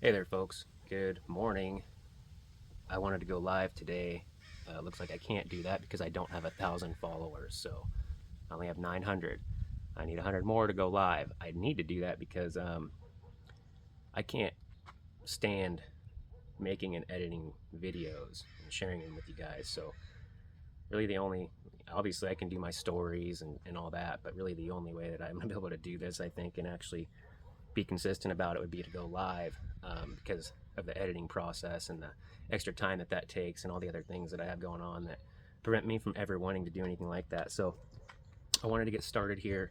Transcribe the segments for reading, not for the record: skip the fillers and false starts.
Hey there, folks. Good morning. I wanted to go live today. Looks like I can't do that because I don't have 1,000 followers, so I only have 900. I need 100 more to go live. I need to do that because I can't stand making and editing videos and sharing them with you guys. So really obviously I can do my stories and all that, but really the only way that I'm gonna be able to do this, I think, and actually be consistent about it would be to go live, because of the editing process and the extra time that takes and all the other things that I have going on that prevent me from ever wanting to do anything like that. So I wanted to get started here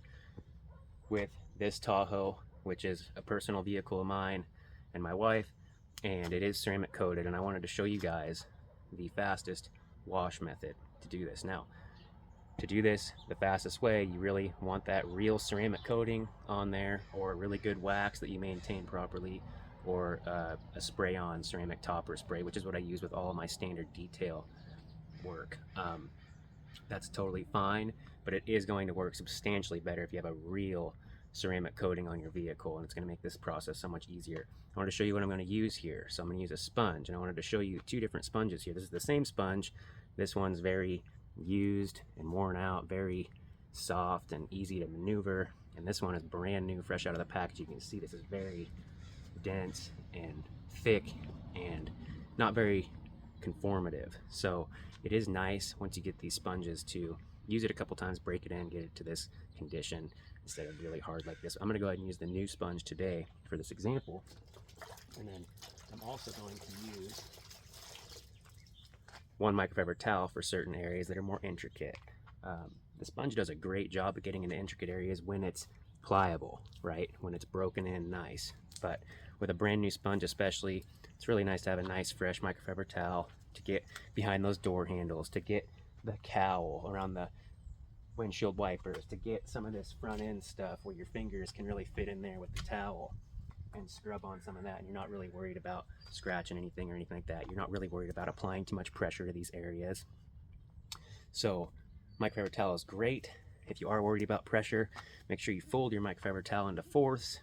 with this Tahoe, which is a personal vehicle of mine and my wife, and it is ceramic coated, and I wanted to show you guys the fastest wash method to do this. Now, to do this the fastest way, you really want that real ceramic coating on there, or a really good wax that you maintain properly, or a spray-on ceramic topper spray, which is what I use with all of my standard detail work. That's totally fine, but it is going to work substantially better if you have a real ceramic coating on your vehicle, and it's going to make this process so much easier. I wanted to show you what I'm going to use here. So I'm going to use a sponge, and I wanted to show you two different sponges here. This is the same sponge. This one's very used and worn out, very soft and easy to maneuver, and this one is brand new, fresh out of the package. You can see this is very dense and thick and not very conformative. So it is nice once you get these sponges to use it a couple times, break it in, get it to this condition instead of really hard like this. I'm going to go ahead and use the new sponge today for this example, and then I'm also going to use one microfiber towel for certain areas that are more intricate. The sponge does a great job at getting into intricate areas when it's pliable, right? When it's broken in nice. But with a brand new sponge especially, it's really nice to have a nice fresh microfiber towel to get behind those door handles, to get the cowl around the windshield wipers, to get some of this front end stuff where your fingers can really fit in there with the towel and scrub on some of that, and you're not really worried about scratching anything or anything like that. You're not really worried about applying too much pressure to these areas. So microfiber towel is great. If you are worried about pressure, make sure you fold your microfiber towel into fourths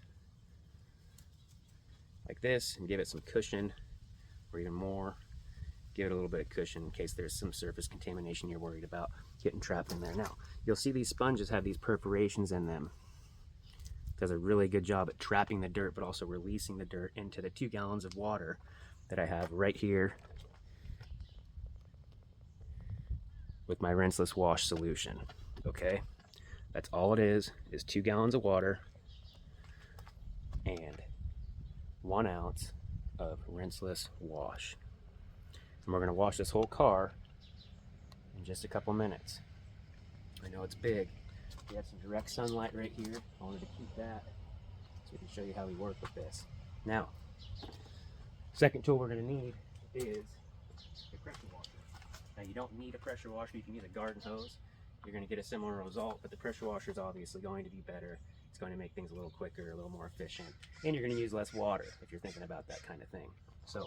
like this and give it some cushion, or even more. Give it a little bit of cushion in case there's some surface contamination you're worried about getting trapped in there. Now, you'll see these sponges have these perforations in them. It does a really good job at trapping the dirt, but also releasing the dirt into the 2 gallons of water that I have right here with my rinseless wash solution. Okay, that's all it is 2 gallons of water and 1 ounce of rinseless wash. And we're going to wash this whole car in just a couple minutes. I know it's big. We have some direct sunlight right here. I wanted to keep that so we can show you how we work with this. Now, second tool we're going to need is a pressure washer. Now, you don't need a pressure washer. You can use a garden hose. You're going to get a similar result, but the pressure washer is obviously going to be better. It's going to make things a little quicker, a little more efficient, and you're going to use less water if you're thinking about that kind of thing. So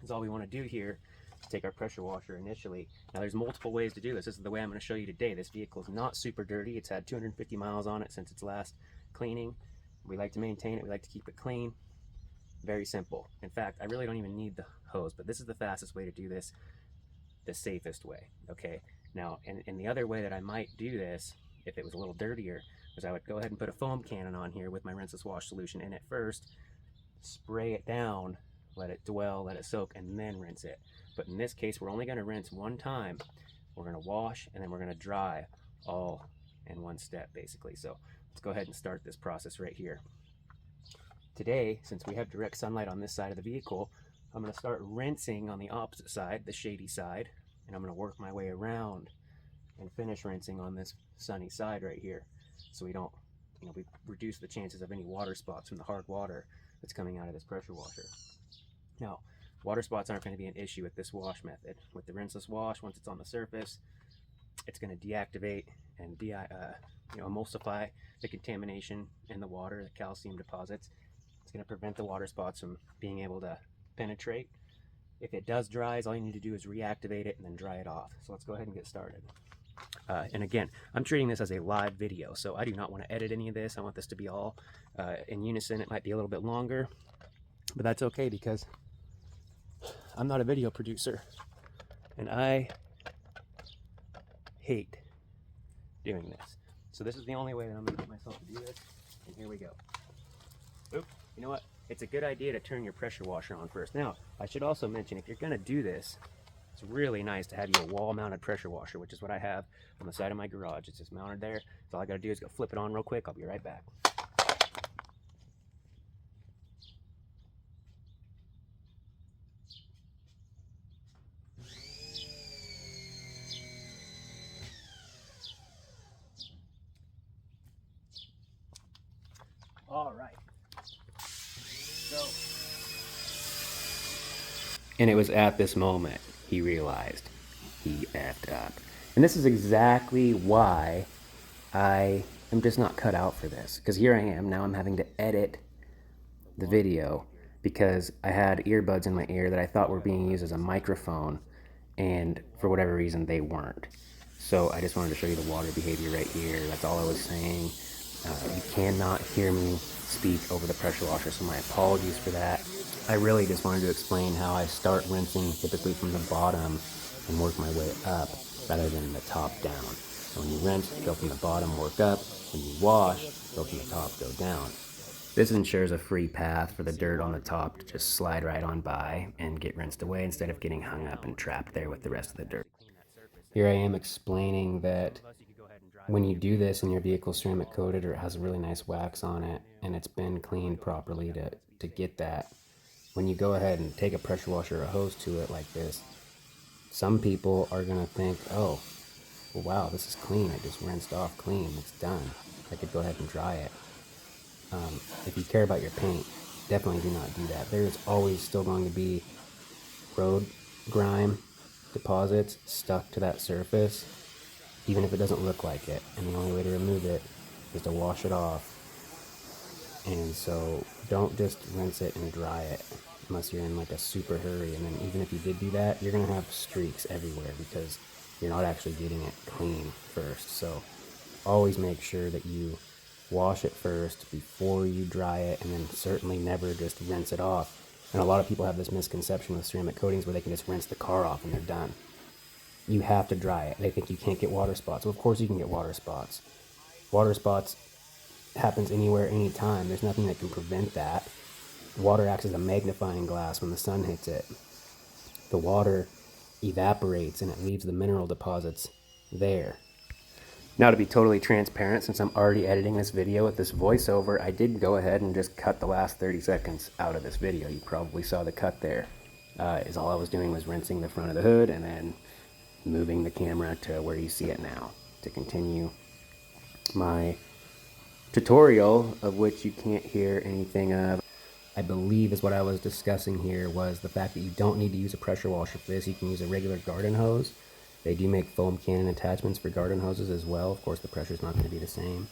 that's all we want to do here is take our pressure washer initially. Now, there's multiple ways to do this. This is the way I'm going to show you today. This vehicle is not super dirty. It's had 250 miles on it since its last cleaning. We like to maintain it. We like to keep it clean. Very simple. In fact, I really don't even need the hose, but this is the fastest way to do this, the safest way. Okay. Now, and the other way that I might do this, if it was a little dirtier, was I would go ahead and put a foam cannon on here with my rinseless wash solution in it first, spray it down, let it dwell, let it soak, and then rinse it. But in this case, we're only going to rinse one time. We're going to wash, and then we're going to dry all in one step, basically. So let's go ahead and start this process right here. Today, since we have direct sunlight on this side of the vehicle, I'm going to start rinsing on the opposite side, the shady side, and I'm going to work my way around and finish rinsing on this sunny side right here, so we don't, we reduce the chances of any water spots from the hard water that's coming out of this pressure washer. Now, water spots aren't going to be an issue with this wash method. With the rinseless wash, once it's on the surface, it's going to deactivate and emulsify the contamination in the water, the calcium deposits. It's going to prevent the water spots from being able to penetrate. If it does dry, all you need to do is reactivate it and then dry it off. So let's go ahead and get started. And again, I'm treating this as a live video, so I do not want to edit any of this. I want this to be all in unison. It might be a little bit longer, But that's okay because I'm not a video producer and I hate doing this. So this is the only way that I'm gonna get myself to do this. And here we go. Oop, you know what? It's a good idea to turn your pressure washer on first. Now, I should also mention, if you're gonna do this, it's really nice to have you a wall-mounted pressure washer, which is what I have on the side of my garage. It's just mounted there. So all I gotta do is go flip it on real quick. I'll be right back. All right. So, and it was at this moment he realized he effed up. And this is exactly why I am just not cut out for this. Because here I am, now I'm having to edit the video because I had earbuds in my ear that I thought were being used as a microphone, and for whatever reason they weren't. So I just wanted to show you the water behavior right here. That's all I was saying. You cannot hear me speak over the pressure washer, so my apologies for that. I really just wanted to explain how I start rinsing typically from the bottom and work my way up rather than the top down. So when you rinse, go from the bottom, work up. When you wash, go from the top, go down. This ensures a free path for the dirt on the top to just slide right on by and get rinsed away instead of getting hung up and trapped there with the rest of the dirt. Here I am explaining that when you do this and your vehicle's ceramic coated or it has a really nice wax on it and it's been cleaned properly to get that, when you go ahead and take a pressure washer or a hose to it like this, some people are going to think, oh, well, wow, this is clean. I just rinsed off clean. It's done. I could go ahead and dry it. If you care about your paint, definitely do not do that. There's always still going to be road grime deposits stuck to that surface, even if it doesn't look like it. And the only way to remove it is to wash it off. And so don't just rinse it and dry it unless you're in like a super hurry. And then even if you did do that, you're going to have streaks everywhere because you're not actually getting it clean first. So always make sure that you wash it first before you dry it, and then certainly never just rinse it off. And a lot of people have this misconception with ceramic coatings where they can just rinse the car off and they're done. You have to dry it. They think you can't get water spots. Well, of course you can get water spots. Water spots happens anywhere, anytime. There's nothing that can prevent that. Water acts as a magnifying glass when the sun hits it. The water evaporates and it leaves the mineral deposits there. Now, to be totally transparent, since I'm already editing this video with this voiceover, I did go ahead and just cut the last 30 seconds out of this video. You probably saw the cut there. Is all I was doing was rinsing the front of the hood and then moving the camera to where you see it now to continue my tutorial, of which you can't hear anything of. I believe is what I was discussing here was the fact that you don't need to use a pressure washer for this. You can use a regular garden hose. They do make foam cannon attachments for garden hoses as well. Of course, the pressure is not going to be the same.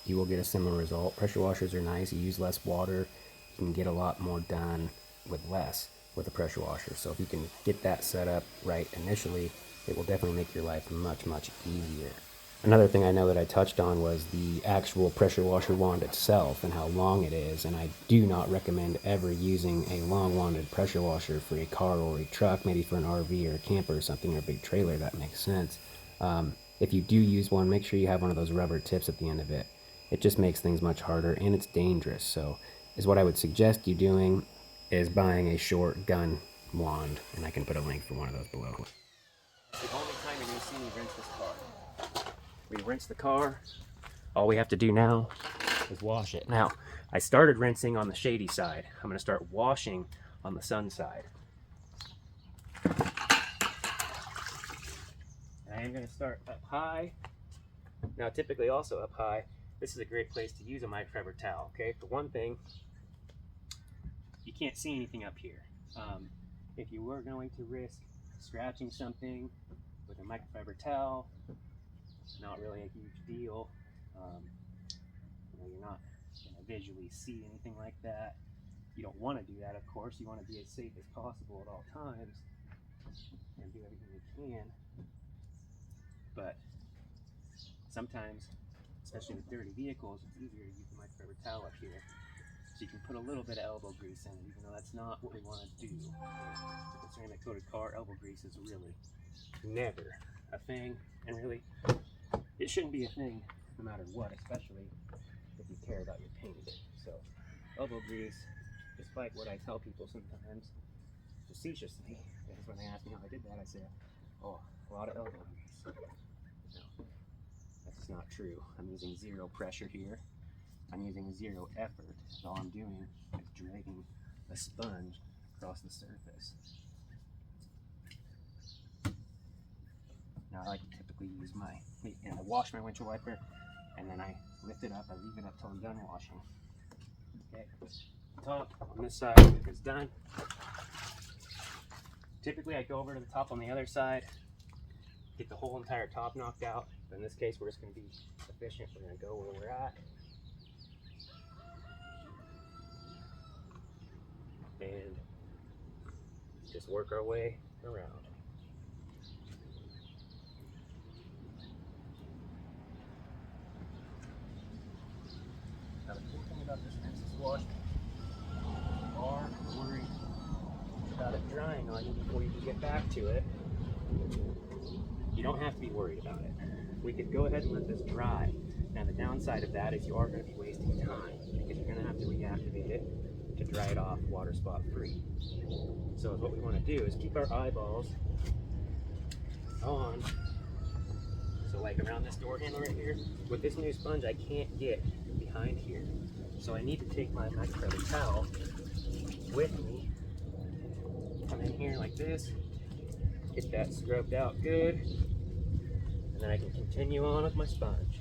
You will get a similar result. Pressure washers are nice. You use less water. You can get a lot more done with less with a pressure washer. So if you can get that set up right initially, it will definitely make your life much, much easier. Another thing I know that I touched on was the actual pressure washer wand itself and how long it is, and I do not recommend ever using a long-wanded pressure washer for a car or a truck, maybe for an RV or a camper or something, or a big trailer. That makes sense. If you do use one, make sure you have one of those rubber tips at the end of it. It just makes things much harder, and it's dangerous. So is what I would suggest you doing is buying a short gun wand, and I can put a link for one of those below. The only time you're going to see me rinse this car. We rinse the car. All we have to do now is wash it. Now, I started rinsing on the shady side. I'm going to start washing on the sun side. And I am going to start up high. Now, typically also up high, this is a great place to use a microfiber towel, okay? For one thing, you can't see anything up here. If you were going to risk scratching something with a microfiber towel, not really a huge deal. You're not going to visually see anything like that. You don't want to do that, of course. You want to be as safe as possible at all times and do everything you can. But sometimes, especially with dirty vehicles, it's easier to use the microfiber towel up here. So you can put a little bit of elbow grease in it, even though that's not what we want to do. With a ceramic coated car, elbow grease is really never a thing, and really, it shouldn't be a thing no matter what, especially if you care about your paint. So elbow grease, despite what I tell people sometimes facetiously, because when they ask me how I did that, I say, oh, a lot of elbow grease. No, that's not true. I'm using zero pressure here. I'm using zero effort. All I'm doing is dragging a sponge across the surface. Now I like to typically use I wash my windshield wiper, and then I lift it up, I leave it up till I'm done washing. Okay, top on this side is done. Typically I go over to the top on the other side, get the whole entire top knocked out. But in this case, we're just going to be efficient. We're going to go where we're at. And just work our way around. Now the cool thing about this rinseless wash, if you are worried about it drying on you before you can get back to it, you don't have to be worried about it. We could go ahead and let this dry. Now the downside of that is you are going to be wasting time because you're going to have to reactivate it to dry it off water spot free. So what we want to do is keep our eyeballs on. So like around this door handle right here, with this new sponge I can't get behind here. So I need to take my microfiber towel with me, come in here like this, get that scrubbed out good, and then I can continue on with my sponge.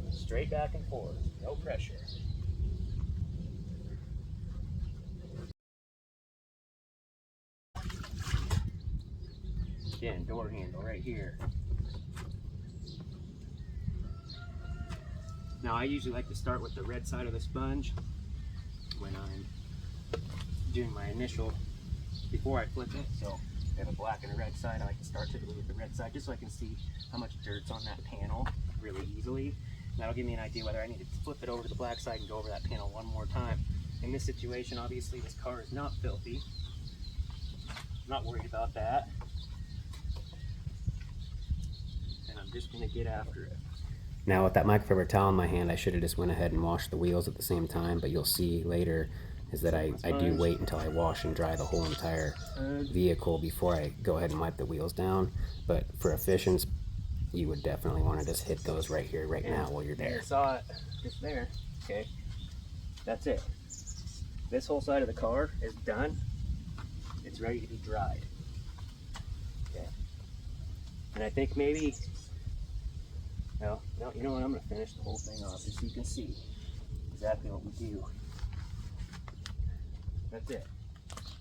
Straight back and forth, no pressure. Again, door handle right here. Now I usually like to start with the red side of the sponge when I'm doing my initial, before I flip it. So I have a black and a red side. I like to start typically with the red side just so I can see how much dirt's on that panel really easily. And that'll give me an idea whether I need to flip it over to the black side and go over that panel one more time. In this situation, obviously this car is not filthy. I'm not worried about that. And I'm just gonna get after it. Now with that microfiber towel in my hand, I should have just went ahead and washed the wheels at the same time, but you'll see later is that I do wait until I wash and dry the whole entire vehicle before I go ahead and wipe the wheels down. But for efficiency, you would definitely want to just hit those right here, right now while you're there. You saw it just there. Okay, that's it. This whole side of the car is done. It's ready to be dried. Okay, and I think maybe, no, you know what? I'm going to finish the whole thing off just so you can see exactly what we do. That's it.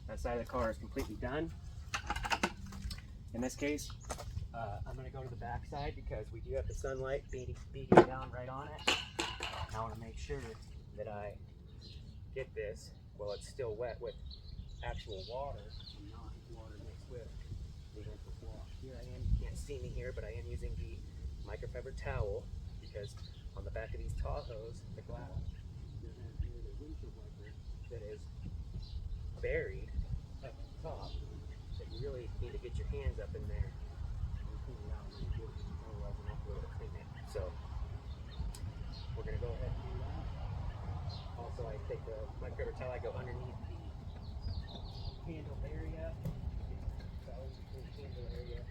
That side of the car is completely done. In this case, I'm going to go to the back side because we do have the sunlight beating down right on it. I want to make sure that I get this while it's still wet with actual water and not water mixed with the rinseless wash. Here I am. You can't see me here, but I am using the microfiber towel because on the back of these Tahoes, the glass, there's a windshield wiper that is buried at the top that you really need to get your hands up in there and clean it out really good, otherwise you're not going to be able to clean it. So we're going to go ahead and do that. Also, I take the microfiber towel, I go underneath the handle area, the handle area,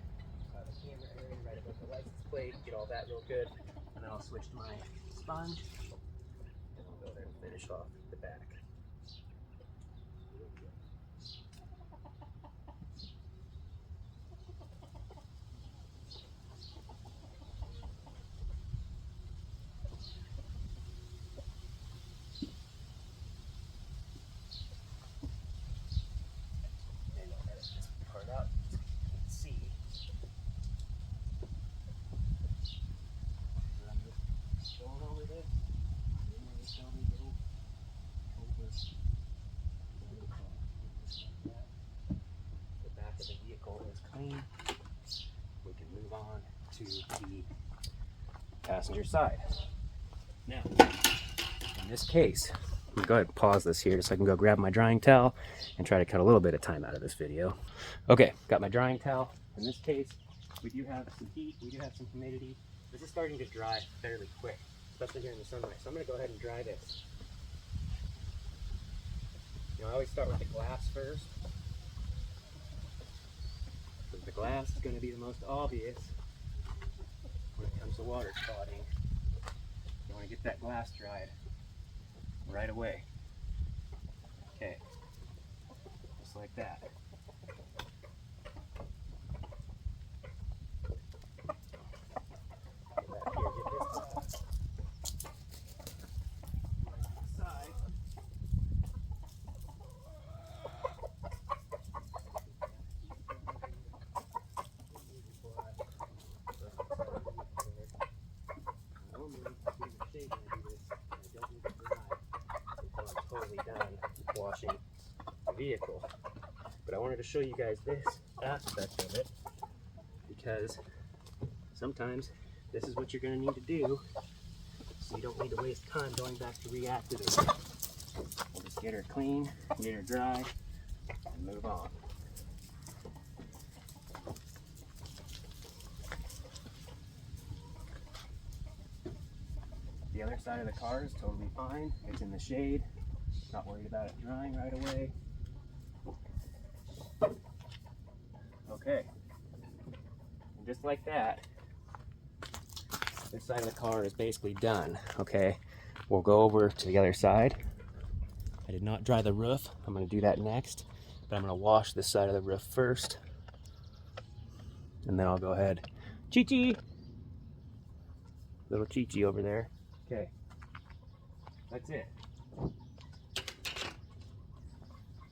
the camera area, right above the license plate, get all that real good, and then I'll switch to my sponge and I'll go there and finish off the back. Clean. We can move on to the passenger side. Now, in this case, I'm gonna go ahead and pause this here so I can go grab my drying towel and try to cut a little bit of time out of this video. Okay, got my drying towel. In this case, we do have some heat, we do have some humidity. This is starting to dry fairly quick, especially here in the sunlight. So I'm gonna go ahead and dry this. I always start with the glass first, because the glass is going to be the most obvious when it comes to water spotting. You want to get that glass dried right away. Okay, just like that. Get back here, get this glass. Side. Totally done washing the vehicle, but I wanted to show you guys this aspect of it, because sometimes this is what you're going to need to do, so you don't need to waste time going back to reactivate it. We'll just get her clean, get her dry, and move on. The other side of the car is totally fine. It's in the shade. Not worried about it drying right away. Okay. And just like that, this side of the car is basically done. Okay. We'll go over to the other side. I did not dry the roof. I'm going to do that next. But I'm going to wash this side of the roof first. And then I'll go ahead. Chi-Chi! Little Chi-Chi over there. Okay, that's it.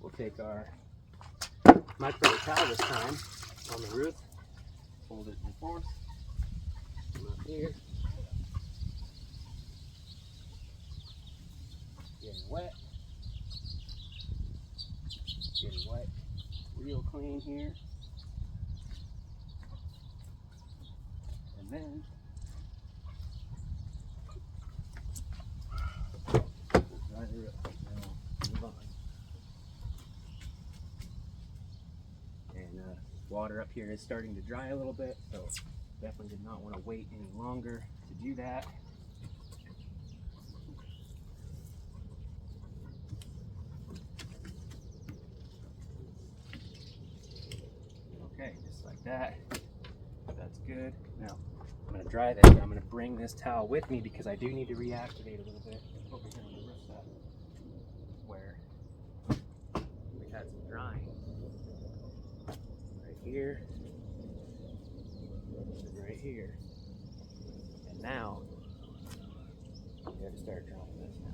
We'll take our micro towel this time on the roof, hold it in force, come up here, getting wet, real clean here, and then dry the roof, and we'll move on. And water up here is starting to dry a little bit, so definitely did not want to wait any longer to do that. Okay, just like that. That's good. Now, I'm going to dry this. I'm going to bring this towel with me because I do need to reactivate a little bit over here on the roof side where we had some drying. Right here. And right here. And now, we have to start drying this now.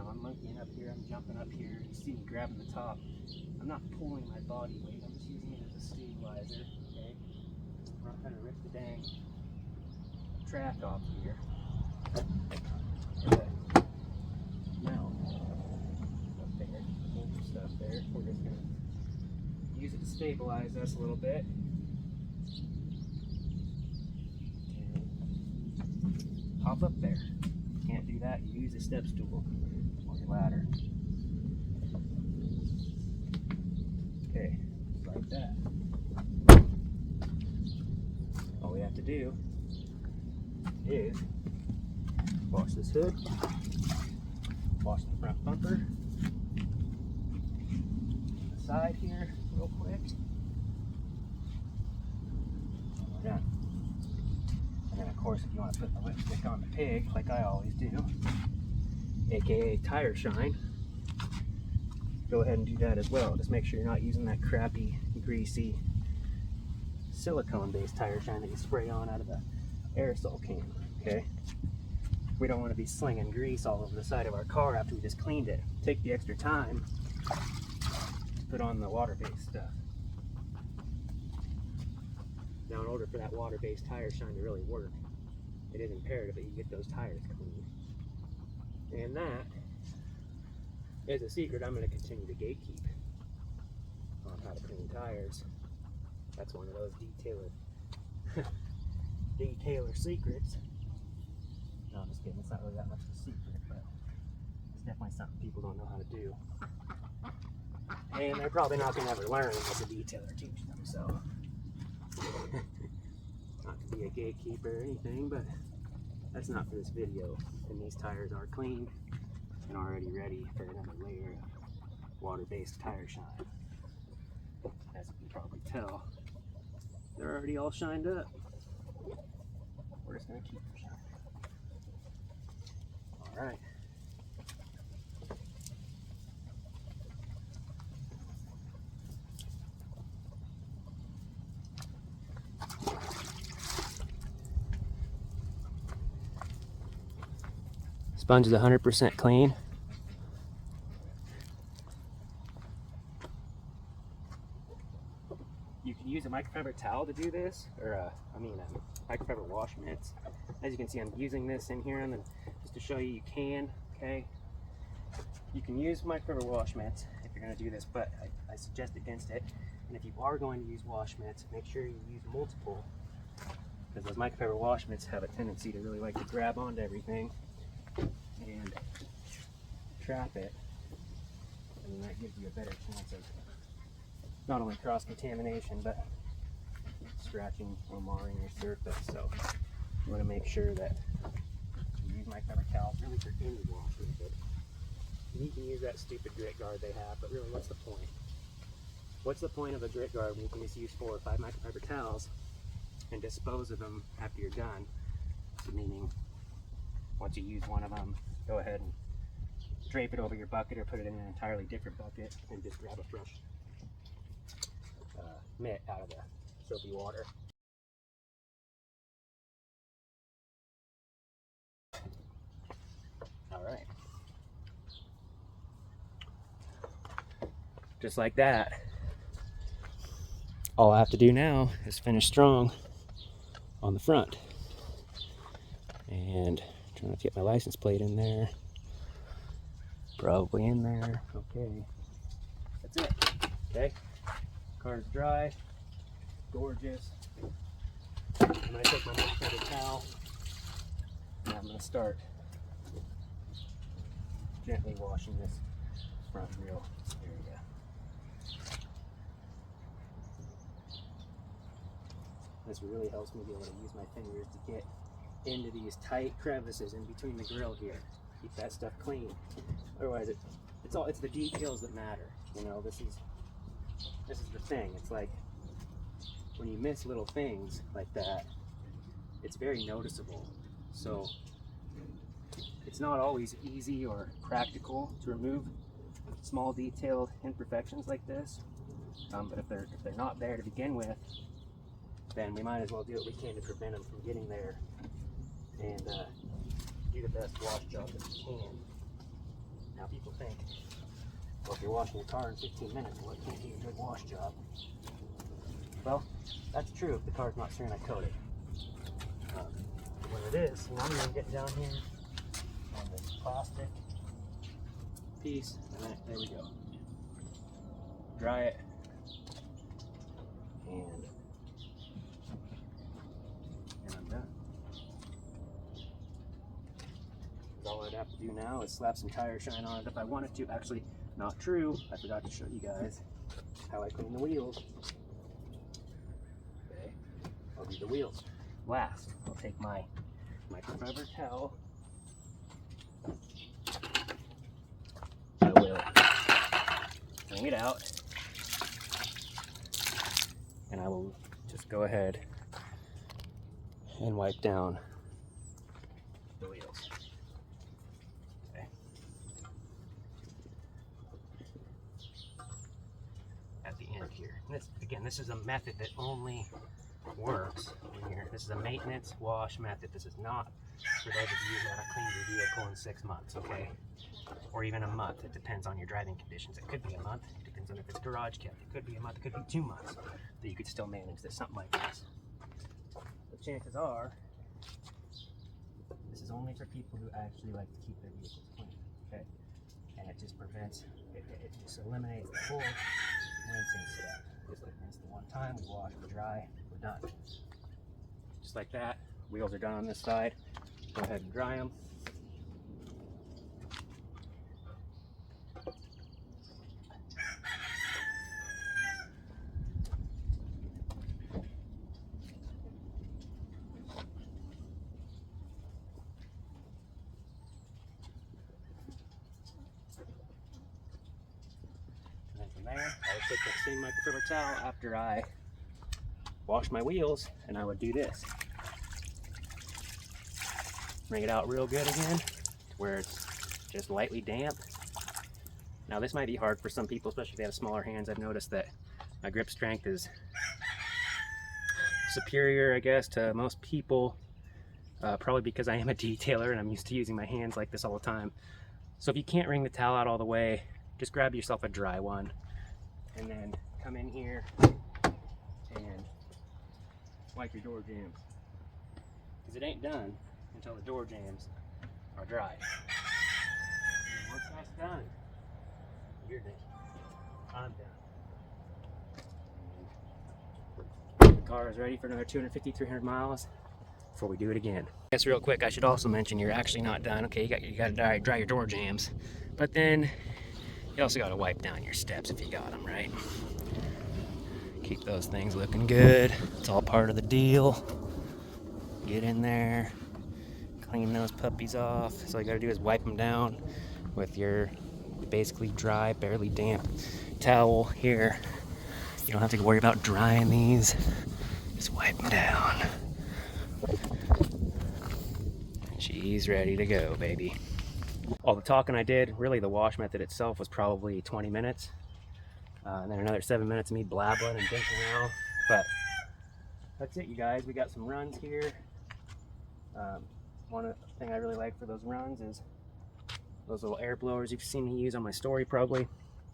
I'm monkeying up here, I'm jumping up here, you see me grabbing the top. I'm not pulling my body weight, I'm just using it as a stabilizer, okay? I'm not trying to rip the dang track off here. Okay. Now, up there, hold your stuff there. We're just going to use it to stabilize us a little bit. And hop up there. If you can't do that, you use a step stool. Ladder. Okay, just like that. All we have to do is wash this hood, wash the front bumper, the side here real quick. We're done. And then of course if you want to put the lipstick on the pig, like I always do, aka tire shine, go ahead and do that as well. Just make sure you're not using that crappy, greasy, silicone based tire shine that you spray on out of the aerosol can, okay? We don't want to be slinging grease all over the side of our car after we just cleaned it. Take the extra time put on the water-based stuff. Now, in order for that water-based tire shine to really work, it is imperative that you get those tires clean. And that is a secret I'm going to continue to gatekeep on how to clean tires. That's one of those detailer secrets. No, I'm just kidding. It's not really that much of a secret, but it's definitely something people don't know how to do. And they're probably not going to ever learn unless a detailer teaches them, so. Not to be a gatekeeper or anything, but that's not for this video. And these tires are cleaned and already ready for another layer of water-based tire shine. As you can probably tell, they're already all shined up. We're just going to keep them shining. All right. Sponge is 100% clean. You can use a microfiber towel to do this, or microfiber wash mitts. As you can see, I'm using this in here, and then just to show you, you can, okay? You can use microfiber wash mitts if you're going to do this, but I suggest against it. And if you are going to use wash mitts, make sure you use multiple, because those microfiber wash mitts have a tendency to really like to grab onto everything and trap it, and that gives you a better chance of not only cross-contamination but scratching or marring your surface. So you want to make sure that you use microfiber towels really for any wash method. And you can use that stupid grit guard they have, but really, what's the point? What's the point of a grit guard when you can just use 4 or 5 microfiber towels and dispose of them after you're done? So meaning, once you use one of them, go ahead and drape it over your bucket or put it in an entirely different bucket and just grab a fresh mitt out of the soapy water. All right. Just like that. All I have to do now is finish strong on the front. And trying to get my license plate in there. Probably in there. Okay. That's it. Okay. Car's dry. Gorgeous. I'm going to take my microfiber towel and I'm going to start gently washing this front wheel area. This really helps me be able to use my fingers to get into these tight crevices in between the grill here. Keep that stuff clean. Otherwise, it's the details that matter. You know, this is the thing. It's like when you miss little things like that, it's very noticeable. So it's not always easy or practical to remove small detailed imperfections like this. But if they're not there to begin with, then we might as well do what we can to prevent them from getting there and do the best wash job that we can. Now people think, well, if you're washing your car in 15 minutes, well, it can't be a good wash job. Well, that's true if the car's not ceramic coated. When it is, I'm going to get down here on this plastic piece, and then there we go. Dry it, and I'm done. All I'd have to do now is slap some tire shine on it if I wanted to. Actually, not true. I forgot to show you guys how I clean the wheels. Okay, I'll do the wheels last. I'll take my microfiber towel. I will wring it out, and I will just go ahead and wipe down the wheels. Okay. At the end here. And this is a method that only works when this is a maintenance wash method. This is not for those of you that haven't cleaned your vehicle in 6 months, okay? Or even a month. It depends on your driving conditions. It could be a month. It depends depends on if it's garage kept. It could be a month, it could be 2 months that you could still manage this, something like this. The chances are, this is only for people who actually like to keep their vehicles clean, okay? And it just prevents, it just eliminates the whole rinsing step. Just like rinse the one time, we wash, we dry, we're done. Just like that, wheels are done on this side. Go ahead and dry them. I would take that same microfiber towel after I wash my wheels, and I would do this. Wring it out real good again, to where it's just lightly damp. Now this might be hard for some people, especially if they have smaller hands. I've noticed that my grip strength is superior, I guess, to most people, probably because I am a detailer and I'm used to using my hands like this all the time. So if you can't wring the towel out all the way, just grab yourself a dry one. And then come in here and wipe your door jambs. Because it ain't done until the door jambs are dry. And once that's done, you're done. I'm done. The car is ready for another 250, 300 miles before we do it again. I guess real quick, I should also mention you're actually not done. Okay, you got to dry your door jambs. But then you also got to wipe down your steps if you got them, right? Keep those things looking good. It's all part of the deal. Get in there, clean those puppies off. So all you got to do is wipe them down with your basically dry, barely damp towel here. You don't have to worry about drying these. Just wipe them down. She's ready to go, baby. All the talking I did, really the wash method itself was probably 20 minutes. And then another 7 minutes of me blabbling and dinking around. But that's it, you guys. We got some runs here. One thing I really like for those runs is those little air blowers you've seen me use on my story probably.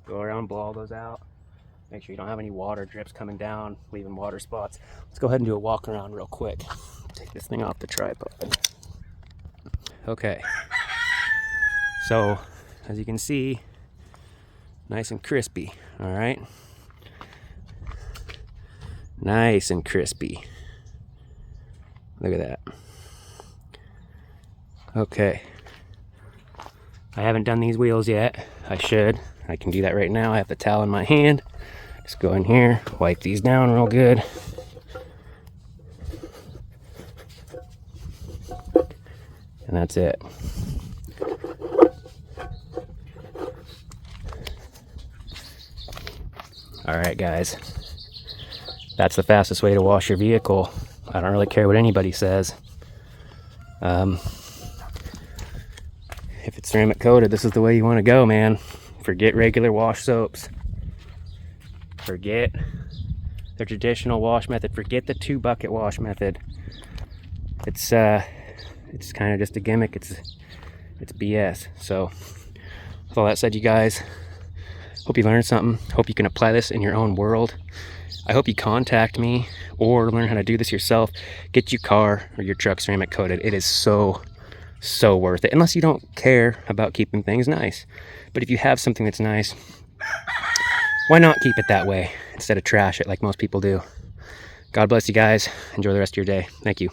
Go around, blow all those out. Make sure you don't have any water drips coming down, leaving water spots. Let's go ahead and do a walk around real quick. Take this thing off the tripod. Okay. So, as you can see, nice and crispy, all right? Nice and crispy. Look at that. Okay. I haven't done these wheels yet. I should. I can do that right now. I have the towel in my hand. Just go in here, wipe these down real good. And that's it. Alright guys, that's the fastest way to wash your vehicle. I don't really care what anybody says. If it's ceramic coated, this is the way you want to go, man. Forget regular wash soaps. Forget the traditional wash method. Forget the 2-bucket wash method. It's kind of just a gimmick. It's BS. So with all that said, you guys, hope you learned something. Hope you can apply this in your own world. I hope you contact me or learn how to do this yourself. Get your car or your truck ceramic coated. It is so worth it. Unless you don't care about keeping things nice. But if you have something that's nice, why not keep it that way instead of trash it like most people do? God bless you guys. Enjoy the rest of your day. Thank you.